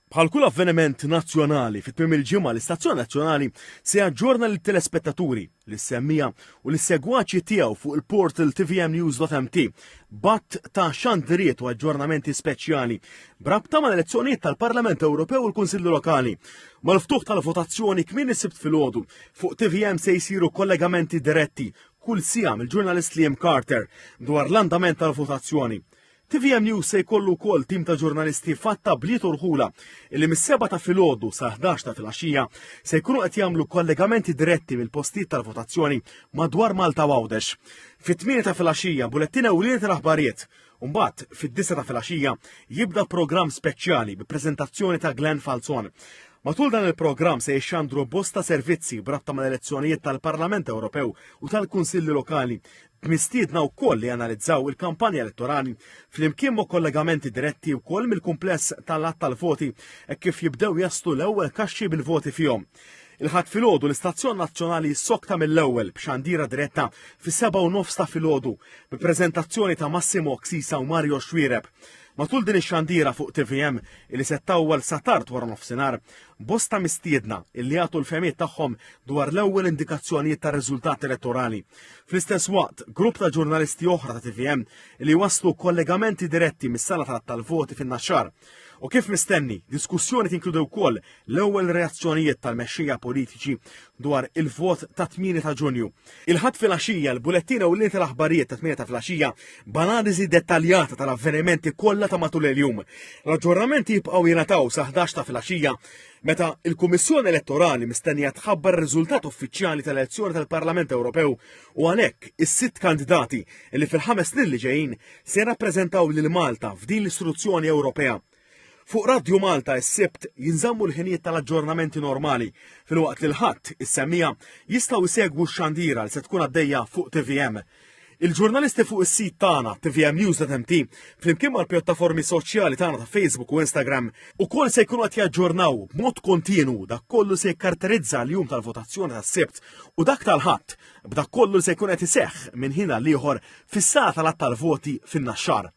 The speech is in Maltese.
Bħal kull avveniment nazzjonali fit-tmiem il-ġimgħa l-Istazzjon Nazzjonali se jaġġorna lit-telespettaturi l-semmija u l-segwaċi tiegħu fuq il-portal tvmnews.mt batt ta' xandiriet u aġġornamenti speċjali brabta mal-elezzjonijiet tal-Parlament Ewropew u l-Kunsilli Lokali. Mal-ftuħ tal-votazzjoni kmieni s-sibt filgħodu fuq TVM se jsiru kollegamenti diretti kull siegħa mill-ġurnalist Liam Carter dwar l-andament tal-votazzjoni. TVM News se jkollu wkoll tim ta' ġurnalisti fatta bliet urħula illi mis-7 ta' filgħodu sa 11 ta' filgħaxija se jkunu qed jagħmlu kollegamenti diretti mill-postijiet tal-votazzjoni madwar Malta u Għawdex. Fit-8 ta' filgħaxija bulettin ewlieni tal-aħbarijiet u mbagħad fid-9 ta' filgħaxija jibda programm speċjali bi preżentazzjoni ta' Glenn Falzon. Matul dan il-programm se jixxandru bosta servizzi brabta mal-elezzjonijiet tal-Parlament Ewropew u tal-Kunsilli Lokali b'mistiedna wkoll li analizzaw il-kampanja elettorali flimkien ma' kollegamenti diretti wkoll mill-kumpless tal-att tal-voti e kif jibdew jaslu l-ewwel kaxxi bil-voti fihom. Il-ħadd filgħodu l-Istazzjon Nazzjonali sokta mill-ewwel b'xandira diretta fis-7:9 ta' filgħodu bi-preżentazzjoni ta' Massimo Ksisa u Mario Xwireb. Matul din ix-xandira fuq TVM illi se tawwal sa tard wara nofsinhar, bosta mistiedna illi jagħtu l-fehmiet tagħhom dwar l-ewwel indikazzjonijiet tar-riżultati elettorali. Fl-istess waqt, grupp ta' ġurnalisti oħra ta' TVM illi waslu kollegamenti diretti mis-sala tal-voti fin-naxxar. U kif mistenni, diskussjoni tinkludi wkoll l-ewwel reazzjonijiet tal-mexxija politiċi dwar il-vot ta' 8 ta' Ġunju. Il-ħadd filgħaxija l-bulettin ewlieni tal-aħbarijiet ta' 8 ta' filgħaxija b'analiżi dettaljata tal-avvenimenti kollha ta' matul il-jum. L-aġġornamenti jibqgħu jingħataw sa 11 ta' filgħaxija meta il-Kummissjoni Elettorali mistennija tħabbar ir-riżultat uffiċjali tal-elezzjoni tal-Parlament Ewropew u għalhekk is-sitt kandidati li fil-5 snin li ġejjin se jirrappreżentaw lil Malta f'din l-istruzzjoni Ewropea. Fuq Radio Malta s-sibt jinżammu l-ħinijiet tal-aġġornamenti normali filwaqt li l-ħadd is-semmija jistgħu jsegwu x-xandira li se tkun għaddejja fuq TVM. Il-ġurnalisti fuq is-sit tagħna tvmnews.mt flimkien mal-pjattaformi soċjali tagħna ta' Facebook u Instagram ukoll se jkunu qed jaġġornaw b'mod kontinu dak kollu se jikkaratterizza l-jum tal-votazzjoni tas-sibt u dak tal-ħadd b'dak kollu se jkun qed iseħħ minn ħin għal ieħor fis-sala tal-att tal-voti fin-naxxar.